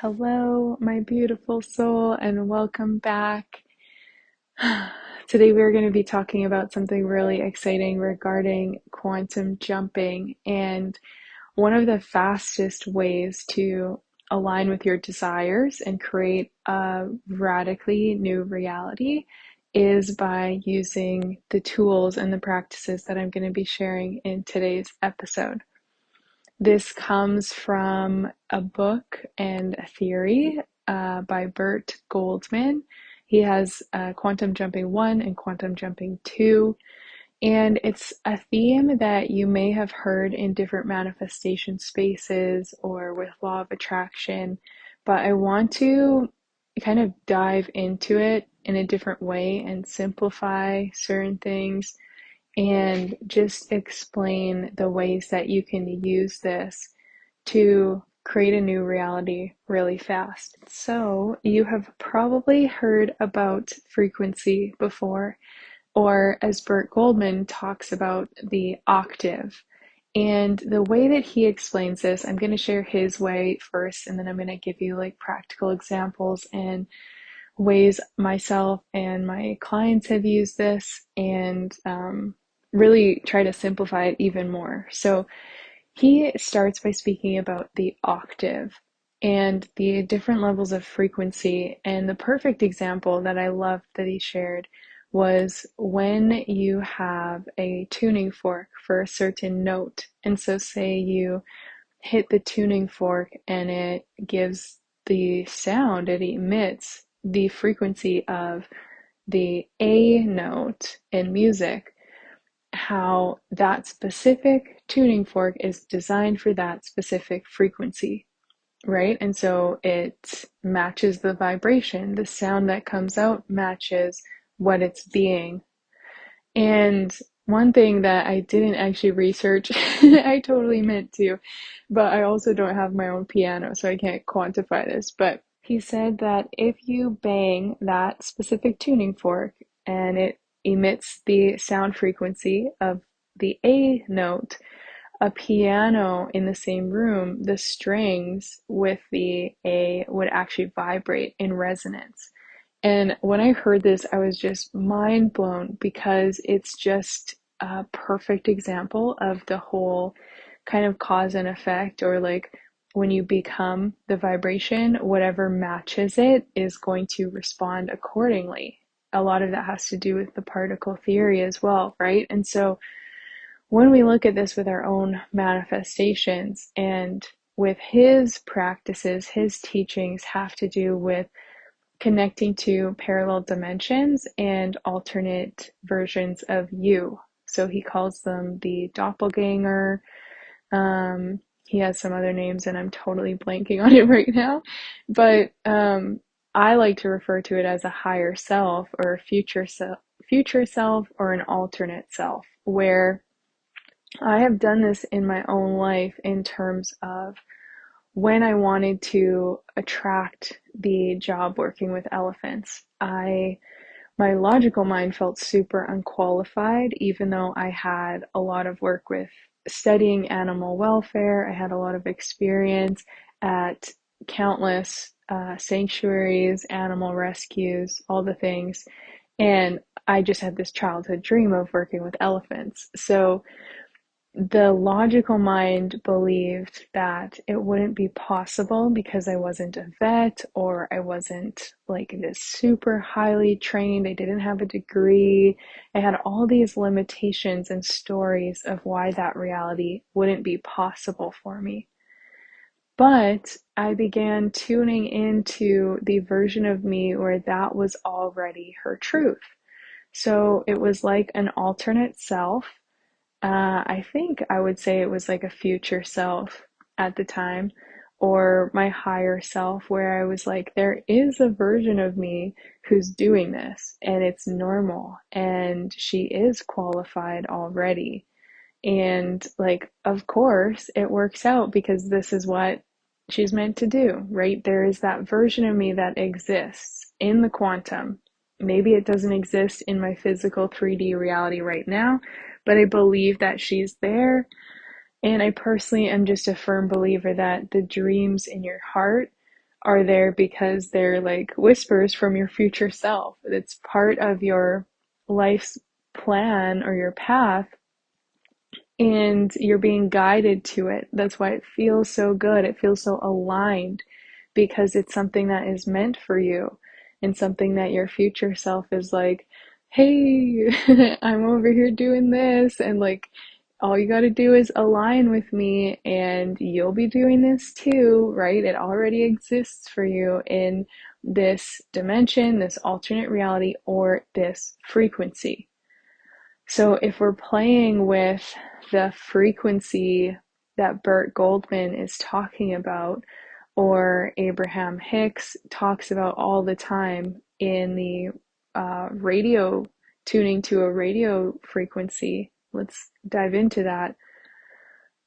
Hello, my beautiful soul, and welcome back. Today, we're going to be talking about something really exciting regarding quantum jumping. And one of the fastest ways to align with your desires and create a radically new reality is by using the tools and the practices that I'm going to be sharing in today's episode. This comes from a book and a theory by Burt Goldman. He has Quantum Jumping 1 and Quantum Jumping 2. And it's a theme that you may have heard in different manifestation spaces or with law of attraction. But I want to kind of dive into it in a different way and simplify certain things and just explain the ways that you can use this to create a new reality really fast. So, you have probably heard about frequency before, or as Burt Goldman talks about, the octave. And the way that he explains this, I'm going to share his way first, and then I'm going to give you like practical examples and ways myself and my clients have used this, and really try to simplify it even more. So he starts by speaking about the octave and the different levels of frequency. And the perfect example that I loved that he shared was when you have a tuning fork for a certain note. And so, say you hit the tuning fork and it gives the sound, it emits the frequency of the A note in music, how that specific tuning fork is designed for that specific frequency, right? And so it matches the vibration. The sound that comes out matches what it's being. And one thing that I didn't actually research, I totally meant to, but I also don't have my own piano, so I can't quantify this. But he said that if you bang that specific tuning fork and it emits the sound frequency of the A note, a piano in the same room, the strings with the A would actually vibrate in resonance. And when I heard this, I was just mind blown because it's just a perfect example of the whole kind of cause and effect, or like when you become the vibration, whatever matches it is going to respond accordingly. A lot of that has to do with the particle theory as well, right? And so when we look at this with our own manifestations and with his practices, his teachings have to do with connecting to parallel dimensions and alternate versions of you. So he calls them the doppleganger. He has some other names and I'm totally blanking on it right now. But I like to refer to it as a higher self or a future self or an alternate self, where I have done this in my own life in terms of when I wanted to attract the job working with elephants. My logical mind felt super unqualified, even though I had a lot of work with studying animal welfare. I had a lot of experience at countless sanctuaries, animal rescues, all the things. And I just had this childhood dream of working with elephants. So the logical mind believed that it wouldn't be possible because I wasn't a vet, or I wasn't like this super highly trained. I didn't have a degree. I had all these limitations and stories of why that reality wouldn't be possible for me. But I began tuning into the version of me where that was already her truth. So it was like an alternate self. I think I would say it was like a future self at the time, or my higher self, where I was like, there is a version of me who's doing this, and it's normal, and she is qualified already. And like, of course, it works out because this is what she's meant to do, right? There is that version of me that exists in the quantum. Maybe it doesn't exist in my physical 3D reality right now, but I believe that she's there. And I personally am just a firm believer that the dreams in your heart are there because they're like whispers from your future self. It's part of your life's plan or your path, and you're being guided to it. That's why it feels so good. It feels so aligned because it's something that is meant for you and something that your future self is like, hey, I'm over here doing this. And like, all you got to do is align with me and you'll be doing this too, right? It already exists for you in this dimension, this alternate reality, or this frequency. So if we're playing with the frequency that Burt Goldman is talking about, or Abraham Hicks talks about all the time in the radio, tuning to a radio frequency, let's dive into that.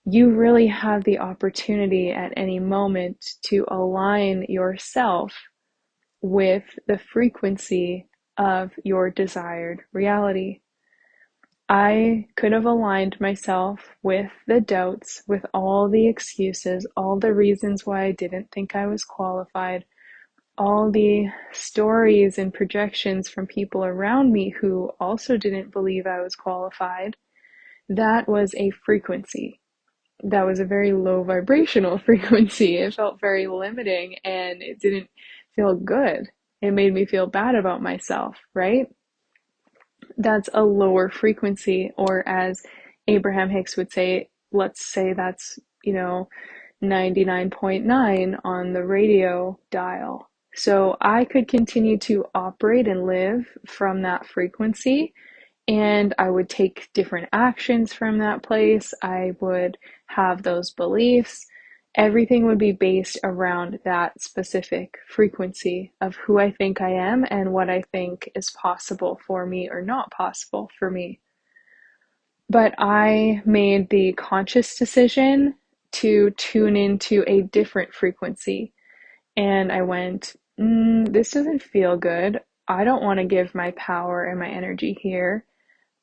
You really have the opportunity at any moment to align yourself with the frequency of your desired reality. I could have aligned myself with the doubts, with all the excuses, all the reasons why I didn't think I was qualified, all the stories and projections from people around me who also didn't believe I was qualified. That was a frequency. That was a very low vibrational frequency. It felt very limiting and it didn't feel good. It made me feel bad about myself, right? That's a lower frequency, or as Abraham Hicks would say, let's say that's, 99.9 on the radio dial. So I could continue to operate and live from that frequency, and I would take different actions from that place. I would have those beliefs. Everything would be based around that specific frequency of who I think I am and what I think is possible for me or not possible for me. But I made the conscious decision to tune into a different frequency. And I went, this doesn't feel good. I don't want to give my power and my energy here.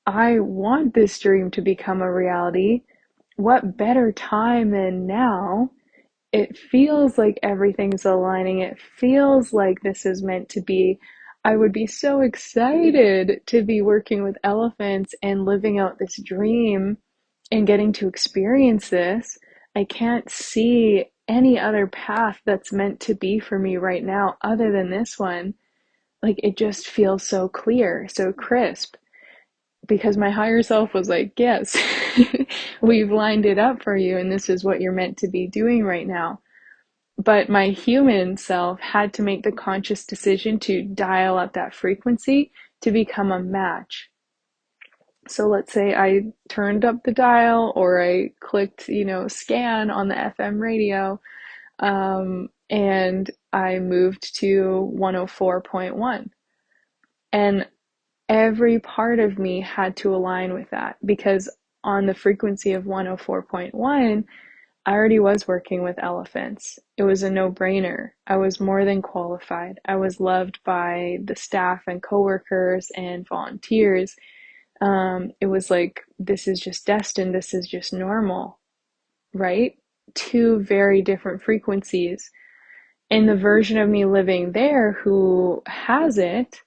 I want this dream to become a reality. What better time than now? It feels like everything's aligning. It feels like this is meant to be. I would be so excited to be working with elephants and living out this dream and getting to experience this. I can't see any other path that's meant to be for me right now other than this one. Like, it just feels so clear, so crisp, because my higher self was like, yes, we've lined it up for you, and this is what you're meant to be doing right now. But my human self had to make the conscious decision to dial up that frequency to become a match. So let's say I turned up the dial, or I clicked, scan on the FM radio, and I moved to 104.1. And every part of me had to align with that, because on the frequency of 104.1, I already was working with elephants. It was a no-brainer. I was more than qualified. I was loved by the staff and coworkers and volunteers. It was like, this is just destined. This is just normal, right? Two very different frequencies. And the version of me living there who has it,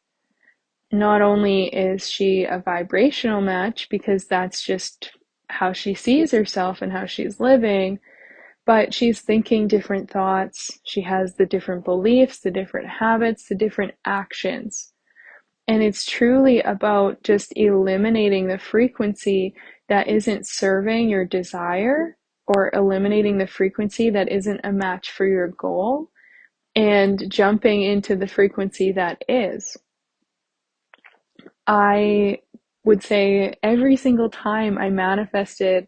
not only is she a vibrational match because that's just how she sees herself and how she's living, but she's thinking different thoughts. She has the different beliefs, the different habits, the different actions. And it's truly about just eliminating the frequency that isn't serving your desire, or eliminating the frequency that isn't a match for your goal, and jumping into the frequency that is. I would say every single time I manifested,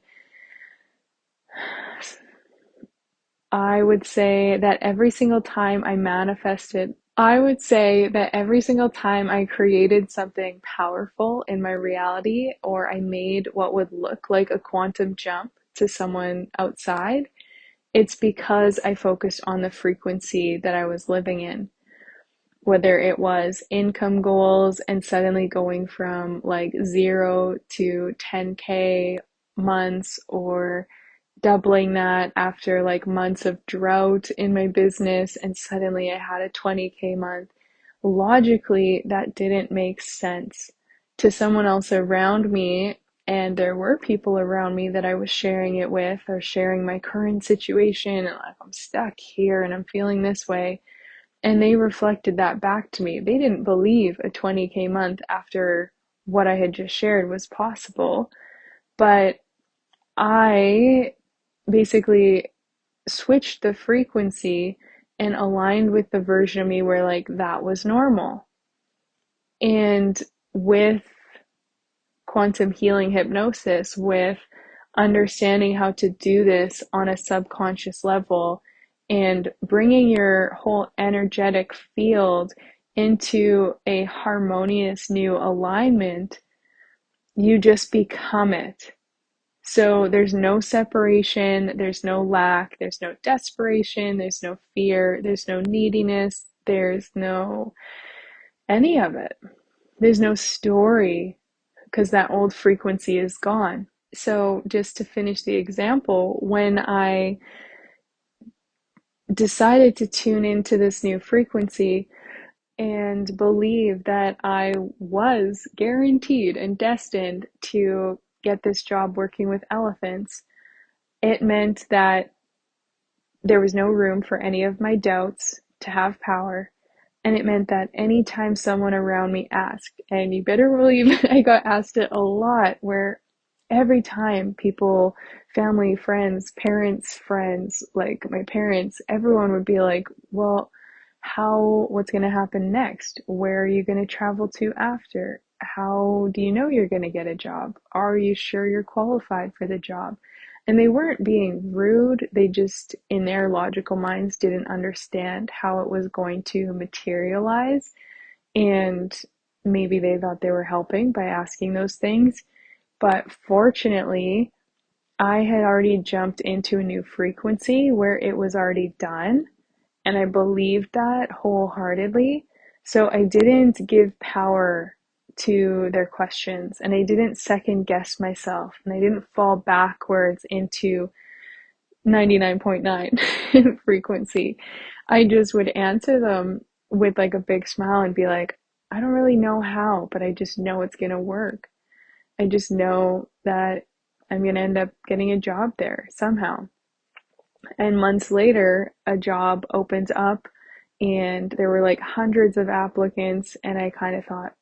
I would say that every single time I manifested, I would say that every single time I created something powerful in my reality, or I made what would look like a quantum jump to someone outside, it's because I focused on the frequency that I was living in. Whether it was income goals and suddenly going from like 0 to 10K months, or doubling that after like months of drought in my business, and suddenly I had a 20K month. Logically, that didn't make sense to someone else around me. And there were people around me that I was sharing it with, or sharing my current situation, and like, I'm stuck here and I'm feeling this way. And they reflected that back to me. They didn't believe a 20K month after what I had just shared was possible. But I basically switched the frequency and aligned with the version of me where like that was normal. And with quantum healing hypnosis, with understanding how to do this on a subconscious level and bringing your whole energetic field into a harmonious new alignment, you just become it. So there's no separation, there's no lack, there's no desperation, there's no fear, there's no neediness, there's no any of it. There's no story because that old frequency is gone. So just to finish the example, when I decided to tune into this new frequency and believe that I was guaranteed and destined to get this job working with elephants, it meant that there was no room for any of my doubts to have power. And it meant that anytime someone around me asked, and you better believe I got asked it a lot, where every time people, family, friends, parents, friends, like my parents, everyone would be like, well, what's going to happen next? Where are you going to travel to after? How do you know you're going to get a job? Are you sure you're qualified for the job? And they weren't being rude, they just, in their logical minds, didn't understand how it was going to materialize. And maybe they thought they were helping by asking those things. But fortunately, I had already jumped into a new frequency where it was already done. And I believed that wholeheartedly. So I didn't give power to their questions, and I didn't second guess myself, and I didn't fall backwards into 99.9 frequency. I just would answer them with like a big smile and be like, I don't really know how, but I just know it's going to work. I just know that I'm going to end up getting a job there somehow. And months later, a job opens up and there were like hundreds of applicants. And I kind of thought,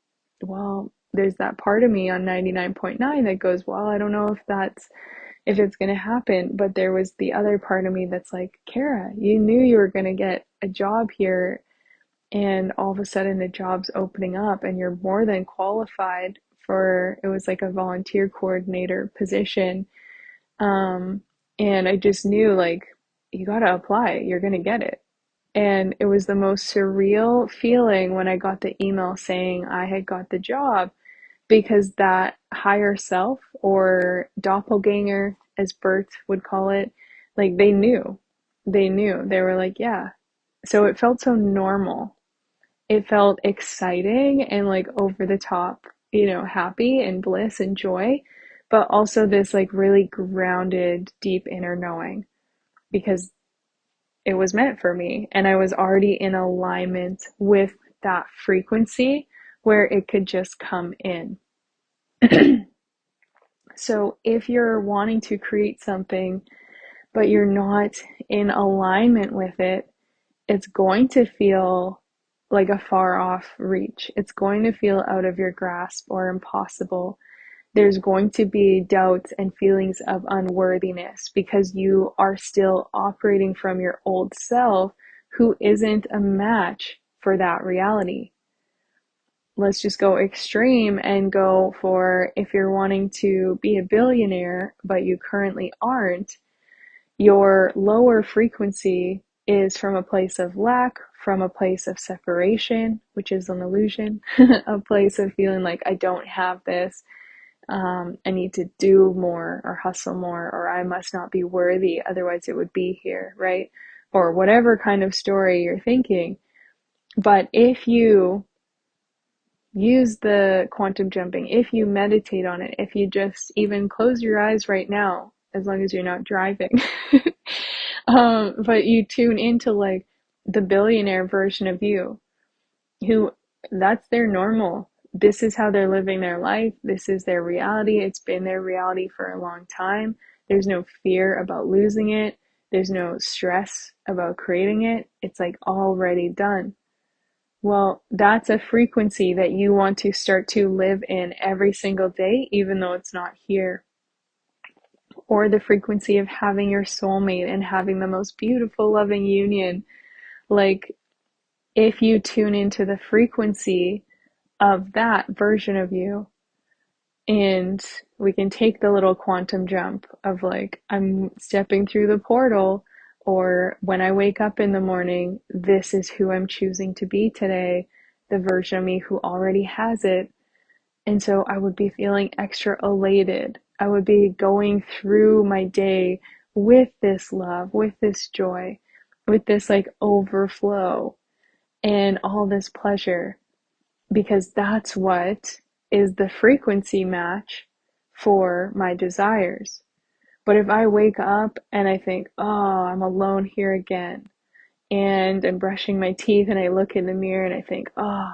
well, there's that part of me on 99.9 that goes, well, I don't know if it's going to happen. But there was the other part of me that's like, Kara, you knew you were going to get a job here. And all of a sudden the job's opening up and you're more than qualified for, it was like a volunteer coordinator position. And I just knew like, you gotta apply, you're gonna get it. And it was the most surreal feeling when I got the email saying I had got the job, because that higher self, or doppleganger, as Burt would call it, like they knew. They knew. They were like, yeah. So it felt so normal. It felt exciting and like over the top, happy and bliss and joy, but also this like really grounded, deep inner knowing, because it was meant for me and I was already in alignment with that frequency where it could just come in. So if you're wanting to create something, but you're not in alignment with it, it's going to feel like a far off reach. It's going to feel out of your grasp or impossible. There's going to be doubts and feelings of unworthiness because you are still operating from your old self, who isn't a match for that reality. Let's just go extreme and go for, if you're wanting to be a billionaire, but you currently aren't, your lower frequency is from a place of lack, from a place of separation, which is an illusion, a place of feeling like I don't have this, I need to do more or hustle more, or I must not be worthy, otherwise it would be here, right? Or whatever kind of story you're thinking. But if you use the quantum jumping, if you meditate on it, if you just even close your eyes right now as long as you're not driving. But you tune into like the billionaire version of you, who that's their normal. This is how they're living their life. This is their reality. It's been their reality for a long time. There's no fear about losing it. There's no stress about creating it. It's like already done. Well, that's a frequency that you want to start to live in every single day, even though it's not here. Or the frequency of having your soulmate and having the most beautiful, loving union. Like, if you tune into the frequency of that version of you, and we can take the little quantum jump of like, I'm stepping through the portal, or when I wake up in the morning, this is who I'm choosing to be today, the version of me who already has it. And so I would be feeling extra elated. I would be going through my day with this love, with this joy, with this like overflow and all this pleasure, because that's what is the frequency match for my desires. But if I wake up and I think, oh, I'm alone here again, and I'm brushing my teeth and I look in the mirror and I think, oh,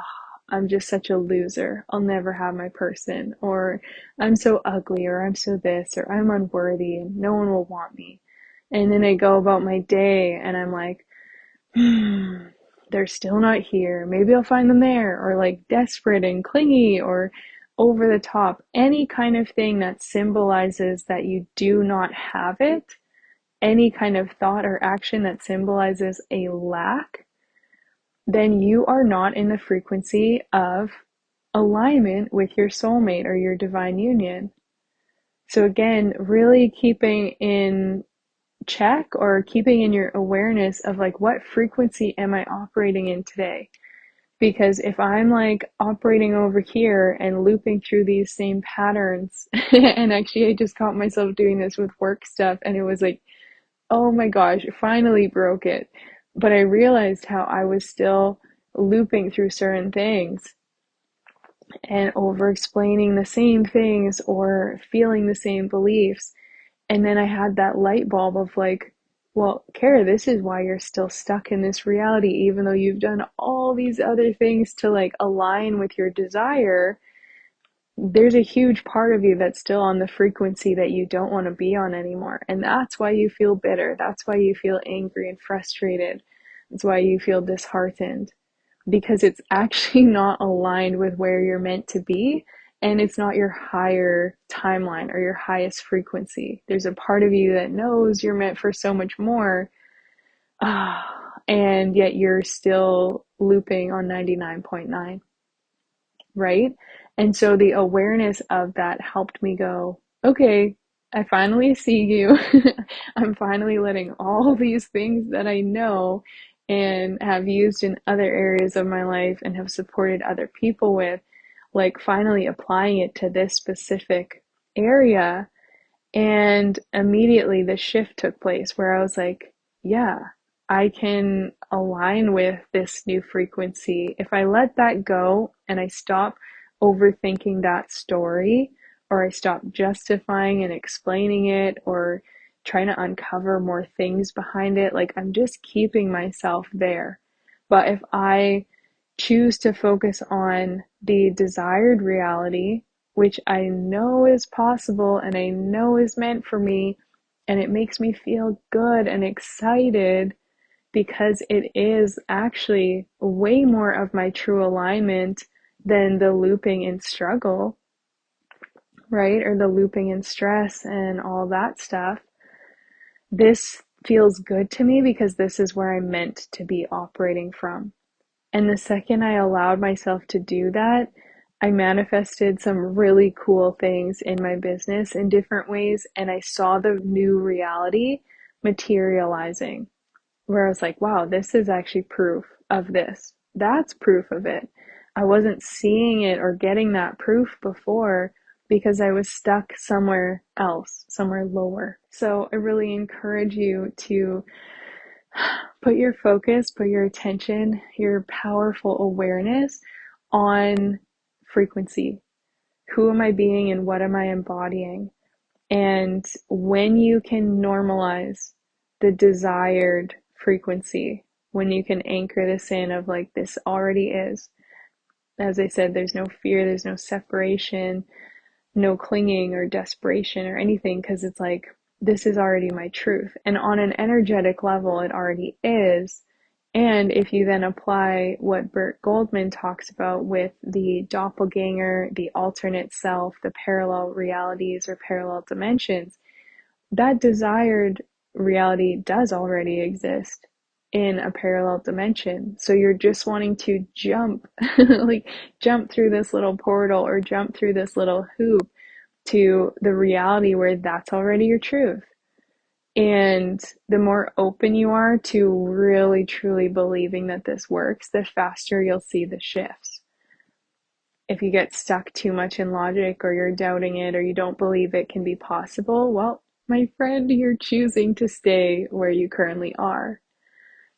I'm just such a loser. I'll never have my person, or I'm so ugly, or I'm so this, or I'm unworthy and no one will want me. And then I go about my day and I'm like, they're still not here. Maybe I'll find them there, or like desperate and clingy, or over the top. Any kind of thing that symbolizes that you do not have it, any kind of thought or action that symbolizes a lack, then you are not in the frequency of alignment with your soulmate or your divine union. So again, really keeping in check or keeping in your awareness of like, what frequency am I operating in today? Because if I'm like operating over here and looping through these same patterns, and actually I just caught myself doing this with work stuff, and it was like, oh my gosh, finally broke it. But I realized how I was still looping through certain things and over explaining the same things or feeling the same beliefs. And then I had that light bulb of like, well, Kara, this is why you're still stuck in this reality, even though you've done all these other things to like align with your desire. There's a huge part of you that's still on the frequency that you don't want to be on anymore. And that's why you feel bitter. That's why you feel angry and frustrated. That's why you feel disheartened, because it's actually not aligned with where you're meant to be. And it's not your higher timeline or your highest frequency. There's a part of you that knows you're meant for so much more. And yet you're still looping on 99.9. Right? And so the awareness of that helped me go, okay, I finally see you. I'm finally letting all these things that I know and have used in other areas of my life and have supported other people with, like finally applying it to this specific area. And immediately the shift took place where I was like, yeah, I can align with this new frequency. If I let that go and I stop overthinking that story, or I stop justifying and explaining it, or trying to uncover more things behind it, like I'm just keeping myself there. But if I choose to focus on the desired reality, which I know is possible and I know is meant for me, and it makes me feel good and excited because it is actually way more of my true alignment than the looping in struggle, right? Or the looping in stress and all that stuff. This feels good to me because this is where I'm meant to be operating from. And the second I allowed myself to do that, I manifested some really cool things in my business in different ways. And I saw the new reality materializing, where I was like, wow, this is actually proof of this. That's proof of it. I wasn't seeing it or getting that proof before because I was stuck somewhere else, somewhere lower. So I really encourage you to put your focus, put your attention, your powerful awareness on frequency. Who am I being and what am I embodying? And when you can normalize the desired frequency, when you can anchor this in of like, this already is, as I said, there's no fear, there's no separation, no clinging or desperation or anything, because it's like, this is already my truth. And on an energetic level, it already is. And if you then apply what Burt Goldman talks about with the doppleganger, the alternate self, the parallel realities or parallel dimensions, that desired reality does already exist in a parallel dimension. So you're just wanting to jump, like jump through this little portal or jump through this little hoop to the reality where that's already your truth. And the more open you are to really truly believing that this works, the faster you'll see the shifts. If you get stuck too much in logic, or you're doubting it, or you don't believe it can be possible, well, my friend, you're choosing to stay where you currently are.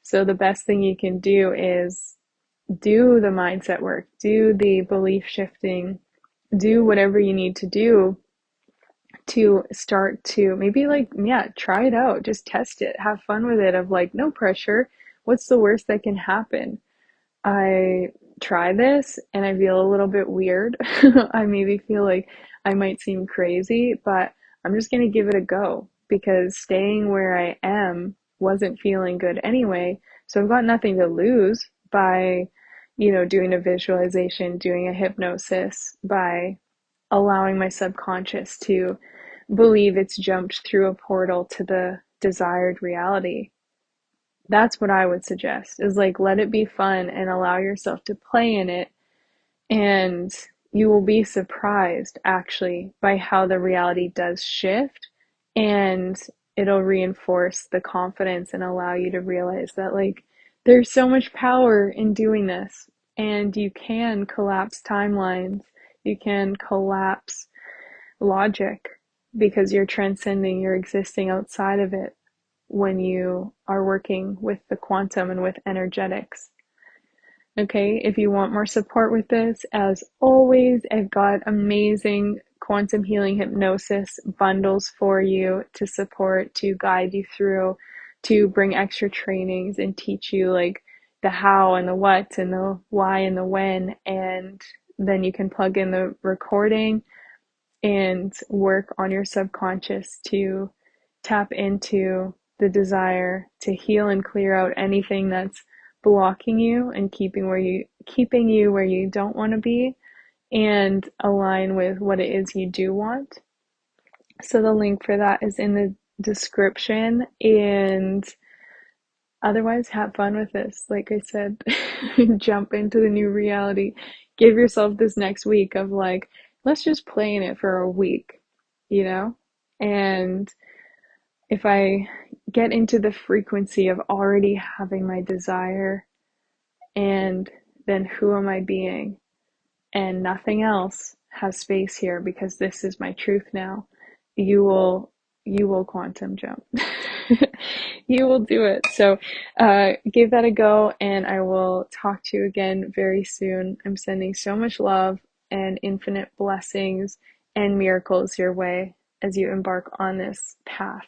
So the best thing you can do is do the mindset work, do the belief shifting, do whatever you need to do to start to maybe, like, yeah, try it out, just test it, have fun with it, of like, no pressure. What's the worst that can happen? I try this and I feel a little bit weird. I maybe feel like I might seem crazy, but I'm just going to give it a go, because staying where I am wasn't feeling good anyway. So I've got nothing to lose by, doing a visualization, doing a hypnosis, by allowing my subconscious to believe it's jumped through a portal to the desired reality. That's what I would suggest, is like, let it be fun and allow yourself to play in it. And you will be surprised actually by how the reality does shift, and it'll reinforce the confidence and allow you to realize that, like, there's so much power in doing this, and you can collapse timelines, you can collapse logic, because you're transcending, you're existing outside of it when you are working with the quantum and with energetics. Okay, if you want more support with this, as always, I've got amazing quantum healing hypnosis bundles for you to support, to guide you through, to bring extra trainings and teach you like the how and the what and the why and the when. And then you can plug in the recording and work on your subconscious to tap into the desire to heal and clear out anything that's blocking you and keeping you where you don't want to be, and align with what it is you do want. So the link for that is in the description. And otherwise, have fun with this. Like I said, jump into the new reality. Give yourself this next week of like, let's just play in it for a week, you know? And if I get into the frequency of already having my desire, and then who am I being? And nothing else has space here, because this is my truth now. You will quantum jump. You will do it. So give that a go, and I will talk to you again very soon. I'm sending so much love and infinite blessings and miracles your way as you embark on this path.